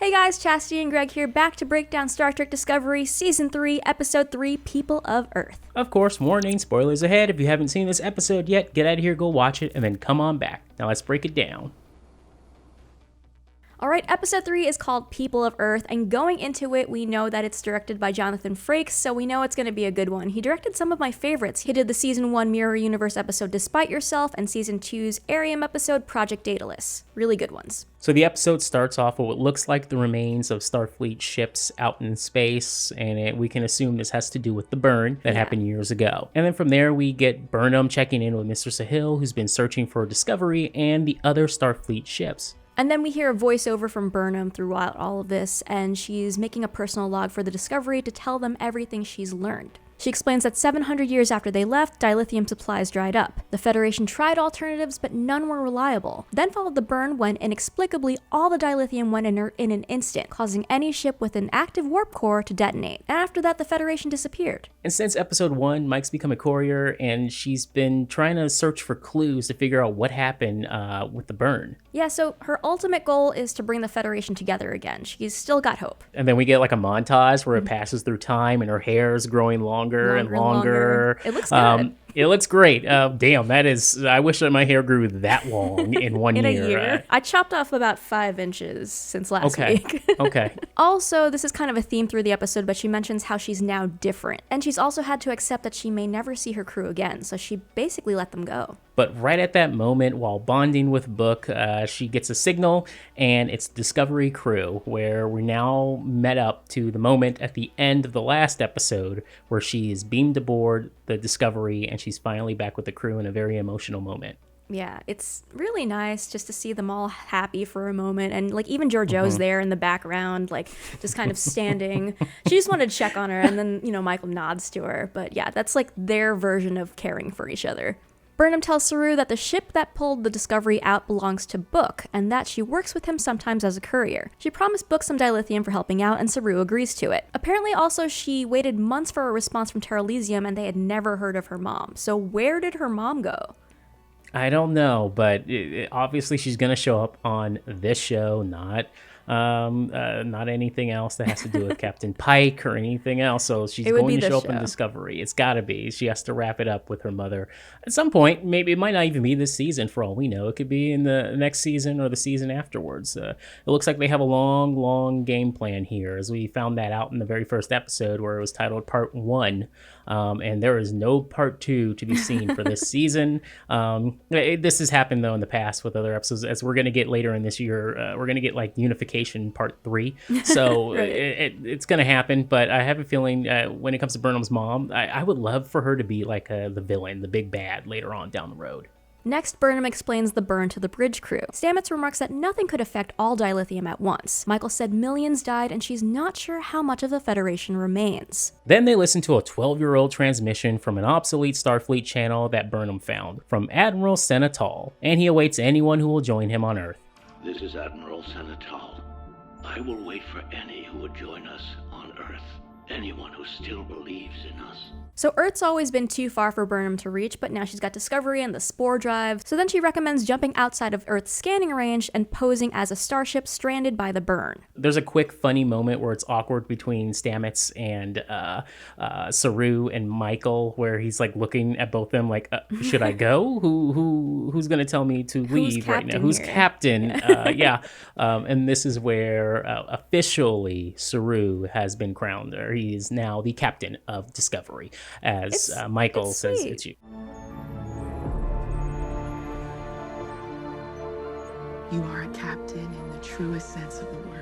Hey guys, Chastity and Greg here, back to break down Star Trek Discovery, Season 3, Episode 3, People of Earth. Of course, warning, spoilers ahead. If you haven't seen this episode yet, get out of here, go watch it, and then come on back. Now let's break it down. Alright, Episode 3 is called People of Earth, and going into it, we know that it's directed by Jonathan Frakes, so we know it's going to be a good one. He directed some of my favorites. He did the Season 1 Mirror Universe episode Despite Yourself, and Season 2's Arium episode Project Daedalus. Really good ones. So the episode starts off with what looks like the remains of Starfleet ships out in space, and we can assume this has to do with the burn that happened years ago. And then from there, we get Burnham checking in with Mr. Sahil, who's been searching for Discovery and the other Starfleet ships. And then we hear a voiceover from Burnham throughout all of this, and she's making a personal log for the Discovery to tell them everything she's learned. She explains that 700 years after they left, dilithium supplies dried up. The Federation tried alternatives, but none were reliable. Then followed the burn when, inexplicably, all the dilithium went inert in an instant, causing any ship with an active warp core to detonate. And after that, the Federation disappeared. And since episode 1, Mike's become a courier, and she's been trying to search for clues to figure out what happened with the burn. Yeah, so her ultimate goal is to bring the Federation together again. She's still got hope. And then we get like a montage where it passes through time and her hair is growing longer and longer. It looks good. It looks great. Damn, that is... I wish that my hair grew that long in one in year. A year? I chopped off about 5 inches since last week. Okay. Also, this is kind of a theme through the episode, but she mentions how she's now different. And she's also had to accept that she may never see her crew again, so she basically let them go. But right at that moment, while bonding with Book, she gets a signal, and it's Discovery crew, where we're now met up to the moment at the end of the last episode where she is beamed aboard the Discovery, and she's finally back with the crew in a very emotional moment. Yeah, it's really nice just to see them all happy for a moment. And like even Giorgio's there in the background, like just kind of standing. She just wanted to check on her, and then, Michael nods to her. But yeah, that's like their version of caring for each other. Burnham tells Saru that the ship that pulled the Discovery out belongs to Book, and that she works with him sometimes as a courier. She promised Book some dilithium for helping out, and Saru agrees to it. Apparently also she waited months for a response from Terrelysium, and they had never heard of her mom. So where did her mom go? I don't know, but obviously she's going to show up on this show, not anything else that has to do with Captain Pike or anything else. So she's going to show up in Discovery. It's got to be. She has to wrap it up with her mother at some point. Maybe it might not even be this season for all we know. It could be in the next season or the season afterwards. It looks like they have a long game plan here, as we found that out in the very first episode where it was titled Part 1. And there is no Part 2 to be seen for this season. This has happened, though, in the past with other episodes. As we're going to get later in this year, we're going to get like Unification Part 3. So right. It's going to happen. But I have a feeling when it comes to Burnham's mom, I would love for her to be like the villain, the big bad later on down the road. Next, Burnham explains the burn to the bridge crew. Stamets remarks that nothing could affect all dilithium at once. Michael said millions died, and she's not sure how much of the Federation remains. Then they listen to a 12-year-old transmission from an obsolete Starfleet channel that Burnham found, from Admiral Senna Tal, and he awaits anyone who will join him on Earth. This is Admiral Senna Tal. I will wait for any who would join us on Earth. Anyone who still believes in us. So Earth's always been too far for Burnham to reach, but now she's got Discovery and the spore drive. So then she recommends jumping outside of Earth's scanning range and posing as a starship stranded by the burn. There's a quick funny moment where it's awkward between Stamets and Saru and Michael, where he's like looking at both of them like, should I go? Who's going to tell me to leave right now? Who's captain? And this is where officially Saru has been crowned, or he is now the captain of Discovery. As Michael says, sweet. It's you. You are a captain in the truest sense of the word.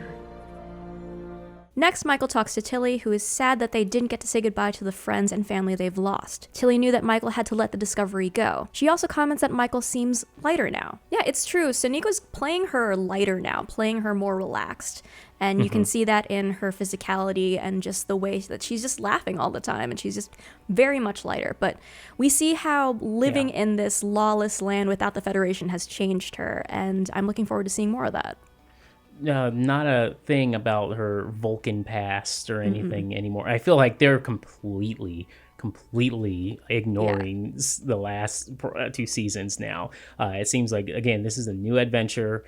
Next, Michael talks to Tilly, who is sad that they didn't get to say goodbye to the friends and family they've lost. Tilly knew that Michael had to let the Discovery go. She also comments that Michael seems lighter now. Yeah, it's true. Sonequa's playing her lighter now, playing her more relaxed. And you can see that in her physicality and just the way that she's just laughing all the time, and she's just very much lighter. But we see how living in this lawless land without the Federation has changed her, and I'm looking forward to seeing more of that. Not a thing about her Vulcan past or anything anymore. I feel like they're completely completely ignoring the last 2 seasons now. It seems like, again, this is a new adventure,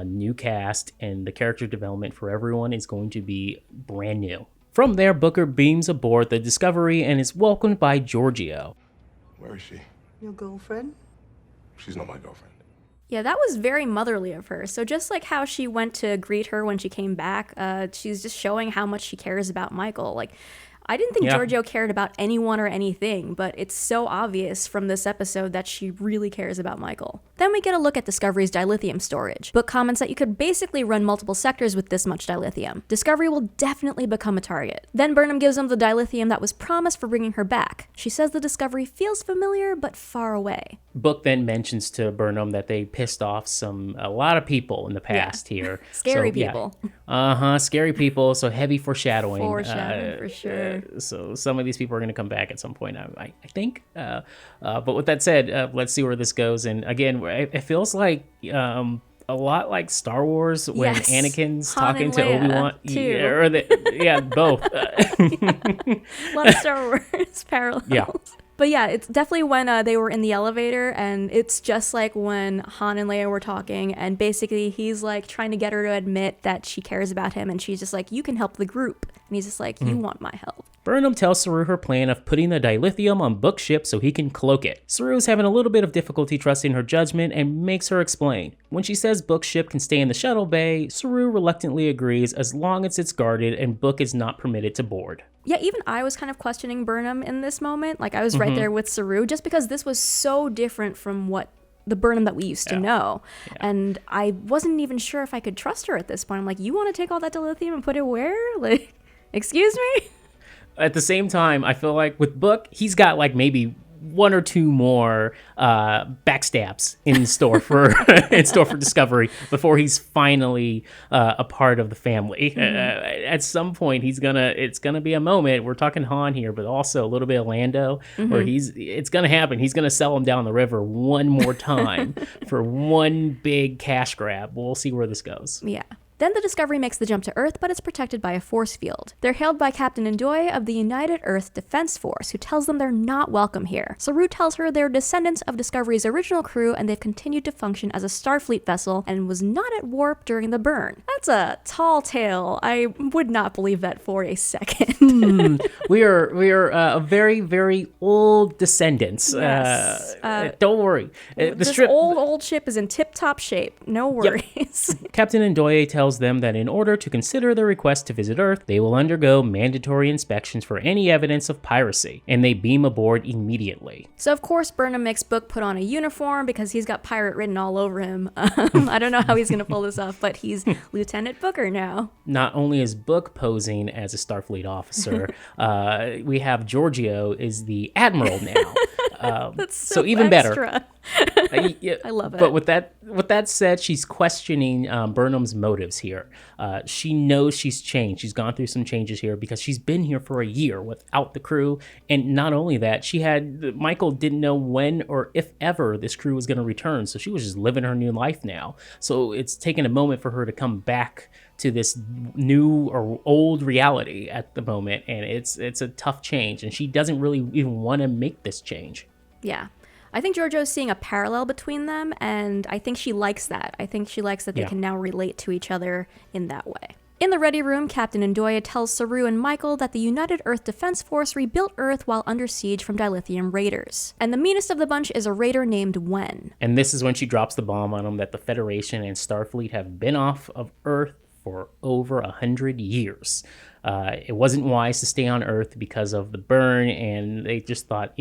new cast, and the character development for everyone is going to be brand new. From there, Booker beams aboard the Discovery and is welcomed by Georgiou. Where is she? Your girlfriend? She's not my girlfriend. Yeah, that was very motherly of her. So just like how she went to greet her when she came back, she's just showing how much she cares about Michael. Like, I didn't think Georgiou cared about anyone or anything, but it's so obvious from this episode that she really cares about Michael. Then we get a look at Discovery's dilithium storage. Book comments that you could basically run multiple sectors with this much dilithium. Discovery will definitely become a target. Then Burnham gives them the dilithium that was promised for bringing her back. She says the Discovery feels familiar but far away. Book then mentions to Burnham that they pissed off a lot of people in the past here. Scary people. Scary people. So heavy foreshadowing. Foreshadowing for sure. So some of these people are going to come back at some point, I think. But with that said, let's see where this goes. And again, it feels like a lot like Star Wars when Anakin's talking to Obi-Wan. Both. A lot of Star Wars parallels. Yeah. But yeah, it's definitely when they were in the elevator, and it's just like when Han and Leia were talking, and basically he's like trying to get her to admit that she cares about him, and she's just like, you can help the group. And he's just like, you want my help. Burnham tells Saru her plan of putting the dilithium on Book's ship so he can cloak it. Saru's having a little bit of difficulty trusting her judgment and makes her explain. When she says Book's ship can stay in the shuttle bay, Saru reluctantly agrees as long as it's guarded and Book is not permitted to board. Yeah, even I was kind of questioning Burnham in this moment. Like, I was right there with Saru, just because this was so different from what the Burnham that we used to know. Yeah. And I wasn't even sure if I could trust her at this point. I'm like, you want to take all that dilithium and put it where? Like, excuse me? At the same time, I feel like with Book, he's got like maybe 1 or 2 more backstabs in store for Discovery before he's finally a part of the family. At some point, it's gonna be a moment. We're talking Han here, but also a little bit of Lando, where it's gonna happen. He's gonna sell him down the river one more time for one big cash grab. We'll see where this goes. Yeah. Then the Discovery makes the jump to Earth, but it's protected by a force field. They're hailed by Captain Ndoye of the United Earth Defense Force, who tells them they're not welcome here. Saru tells her they're descendants of Discovery's original crew, and they've continued to function as a Starfleet vessel and was not at warp during the burn. That's a tall tale. I would not believe that for a second. We are a very, very old descendants. Yes. Don't worry. This old ship is in tip-top shape. No worries. Yep. Captain Ndoye tells them that in order to consider their request to visit Earth, they will undergo mandatory inspections for any evidence of piracy, and they beam aboard immediately. So of course Burnham makes Book put on a uniform because he's got pirate written all over him. I don't know how he's going to pull this off, but he's Lieutenant Booker now. Not only is Book posing as a Starfleet officer, we have Georgiou is the Admiral now. That's so even extra. Better. I love it. But with that said, she's questioning Burnham's motives here. She knows she's changed. She's gone through some changes here because she's been here for a year without the crew. And not only that, Michael didn't know when or if ever this crew was going to return. So she was just living her new life now. So it's taken a moment for her to come back to this new or old reality at the moment. And it's a tough change. And she doesn't really even want to make this change. Yeah. I think Georgiou's seeing a parallel between them, and I think she likes that. I think she likes that they can now relate to each other in that way. In the ready room, Captain Ndoye tells Saru and Michael that the United Earth Defense Force rebuilt Earth while under siege from dilithium raiders. And the meanest of the bunch is a raider named Wen. And this is when she drops the bomb on him that the Federation and Starfleet have been off of Earth for over 100 years. It wasn't wise to stay on Earth because of the burn, and they just thought,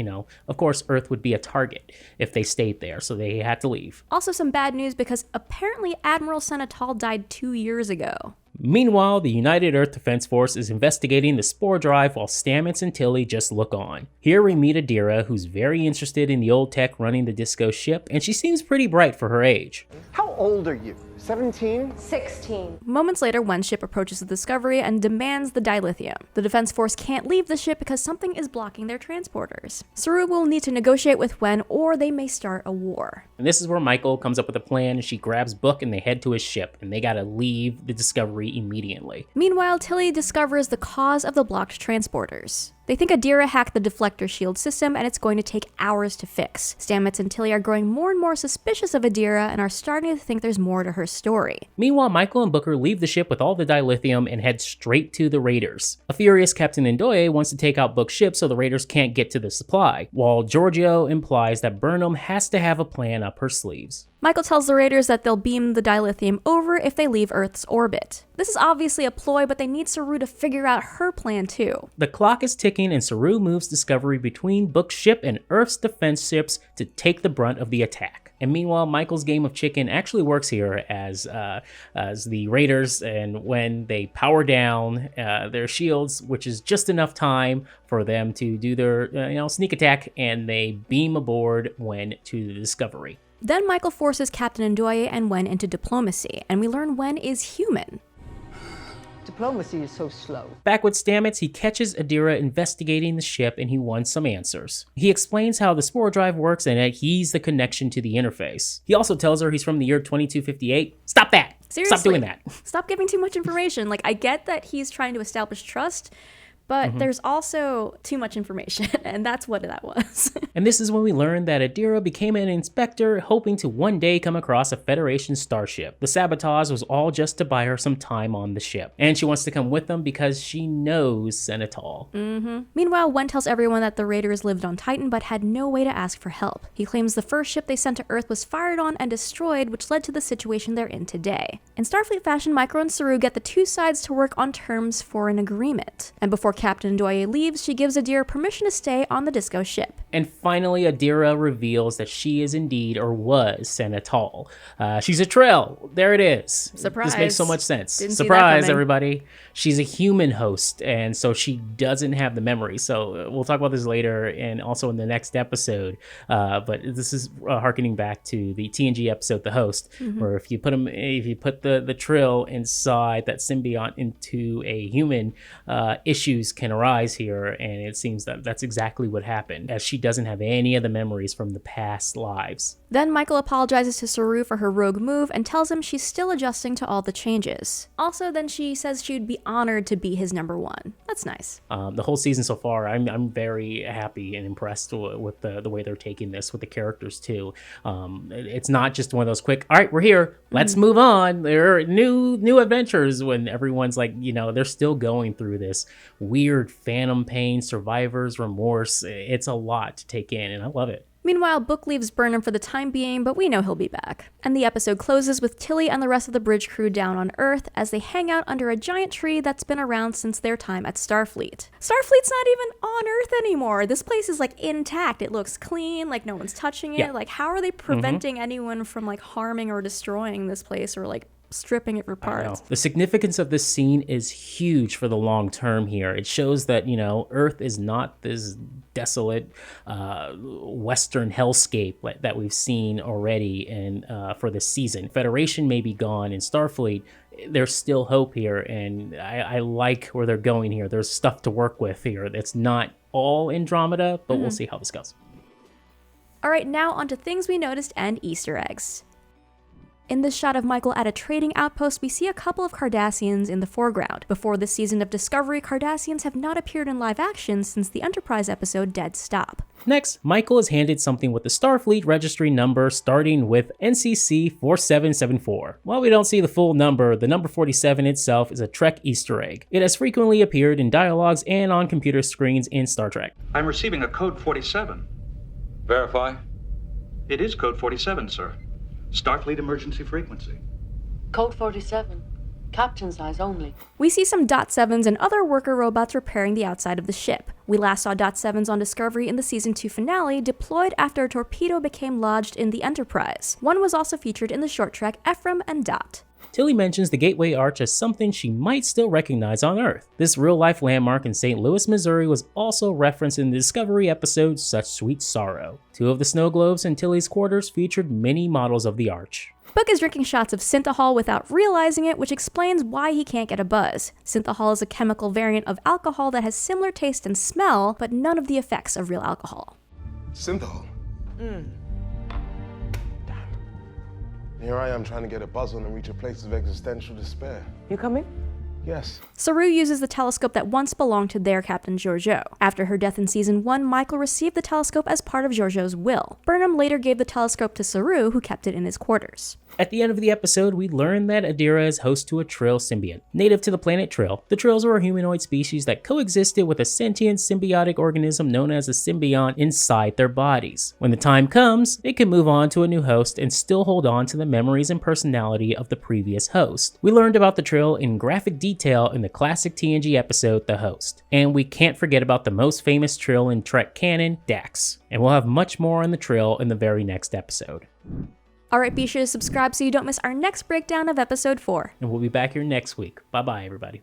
of course Earth would be a target if they stayed there, so they had to leave. Also some bad news because apparently Admiral Senna Tal died 2 years ago. Meanwhile, the United Earth Defense Force is investigating the spore drive while Stamets and Tilly just look on. Here we meet Adira, who's very interested in the old tech running the Disco ship, and she seems pretty bright for her age. How old are you? 17? 16. Moments later, Wen's ship approaches the Discovery and demands the dilithium. The Defense Force can't leave the ship because something is blocking their transporters. Saru will need to negotiate with Wen, or they may start a war. And this is where Michael comes up with a plan, and she grabs Book and they head to his ship, and they gotta leave the Discovery immediately. Meanwhile, Tilly discovers the cause of the blocked transporters. They think Adira hacked the deflector shield system and it's going to take hours to fix. Stamets and Tilly are growing more and more suspicious of Adira and are starting to think there's more to her story. Meanwhile, Michael and Booker leave the ship with all the dilithium and head straight to the Raiders. A furious Captain Ndoye wants to take out Book's ship so the Raiders can't get to the supply, while Giorgio implies that Burnham has to have a plan up her sleeves. Michael tells the Raiders that they'll beam the dilithium over if they leave Earth's orbit. This is obviously a ploy, but they need Saru to figure out her plan too. The clock is ticking and Saru moves Discovery between Book's ship and Earth's defense ships to take the brunt of the attack. And meanwhile, Michael's game of chicken actually works here as the Raiders, and when they power down their shields, which is just enough time for them to do their sneak attack, and they beam aboard Wen to the Discovery. Then Michael forces Captain Ndoye and Wen into diplomacy, and we learn Wen is human. Diplomacy is so slow. Back with Stamets, he catches Adira investigating the ship and he wants some answers. He explains how the spore drive works and that he's the connection to the interface. He also tells her he's from the year 2258. Stop that! Seriously, stop doing that. Stop giving too much information. Like, I get that he's trying to establish trust, but there's also too much information, and that's what that was. And this is when we learn that Adira became an inspector, hoping to one day come across a Federation starship. The sabotage was all just to buy her some time on the ship, and she wants to come with them because she knows Senna Tal. Meanwhile, Wen tells everyone that the Raiders lived on Titan but had no way to ask for help. He claims the first ship they sent to Earth was fired on and destroyed, which led to the situation they're in today. In Starfleet fashion, Michael and Saru get the two sides to work on terms for an agreement. And before Captain Ndoye leaves, she gives Adira permission to stay on the Disco ship. And finally, Adira reveals that she is indeed, or was, Senna Tal. She's a Trail. There it is. Surprise. This makes so much sense. Didn't see that Surprise, coming. everybody. She's a human host, and so she doesn't have the memory. So we'll talk about this later and also in the next episode. But this is harkening back to the TNG episode, The Host, where if you put the Trill inside that symbiont into a human, issues can arise here, and it seems that that's exactly what happened, as she doesn't have any of the memories from the past lives. Then Michael apologizes to Saru for her rogue move and tells him she's still adjusting to all the changes. Also, then she says she'd be honored to be his number one. That's nice. The whole season so far, I'm very happy and impressed with the way they're taking this, with the characters too. It's not just one of those quick, all right, we're here, let's move on. There are new adventures when everyone's like, they're still going through this weird phantom pain, survivor's remorse. It's a lot to take in, and I love it. Meanwhile, Book leaves Burnham for the time being, but we know he'll be back. And the episode closes with Tilly and the rest of the bridge crew down on Earth as they hang out under a giant tree that's been around since their time at Starfleet. Starfleet's not even on Earth anymore. This place is intact. It looks clean, like no one's touching it. Yeah. How are they preventing anyone from harming or destroying this place or stripping it for parts? The significance of this scene is huge for the long term here. It shows that, Earth is not this desolate western hellscape that we've seen already for this season. Federation may be gone in Starfleet. There's still hope here, and I like where they're going here. There's stuff to work with here. It's not all Andromeda, but we'll see how this goes. All right, now on to things we noticed and Easter eggs. In this shot of Michael at a trading outpost, we see a couple of Cardassians in the foreground. Before this season of Discovery, Cardassians have not appeared in live action since the Enterprise episode Dead Stop. Next, Michael is handed something with the Starfleet registry number starting with NCC 4774. While we don't see the full number, the number 47 itself is a Trek Easter egg. It has frequently appeared in dialogues and on computer screens in Star Trek. I'm receiving a code 47. Verify. It is code 47, sir. Starfleet emergency frequency. Code 47. Captain's eyes only. We see some Dot-7s and other worker robots repairing the outside of the ship. We last saw Dot-7s on Discovery in the Season 2 finale, deployed after a torpedo became lodged in the Enterprise. One was also featured in the short track Ephraim and Dot. Tilly mentions the Gateway Arch as something she might still recognize on Earth. This real-life landmark in St. Louis, Missouri was also referenced in the Discovery episode Such Sweet Sorrow. Two of the snow globes in Tilly's quarters featured many models of the arch. Book is drinking shots of synthahol without realizing it, which explains why he can't get a buzz. Synthahol is a chemical variant of alcohol that has similar taste and smell, but none of the effects of real alcohol. Synthahol. Here I am trying to get a buzz on and reach a place of existential despair. You coming? Yes. Saru uses the telescope that once belonged to their Captain Georgiou. After her death in Season 1, Michael received the telescope as part of Georgiou's will. Burnham later gave the telescope to Saru, who kept it in his quarters. At the end of the episode, we learn that Adira is host to a Trill symbiont. Native to the planet Trill, the Trills were a humanoid species that coexisted with a sentient symbiotic organism known as a symbiont inside their bodies. When the time comes, they can move on to a new host and still hold on to the memories and personality of the previous host. We learned about the Trill in graphic detail in the classic TNG episode, The Host. And we can't forget about the most famous Trill in Trek canon, Dax. And we'll have much more on the Trill in the very next episode. Alright, be sure to subscribe so you don't miss our next breakdown of episode 4. And we'll be back here next week. Bye-bye, everybody.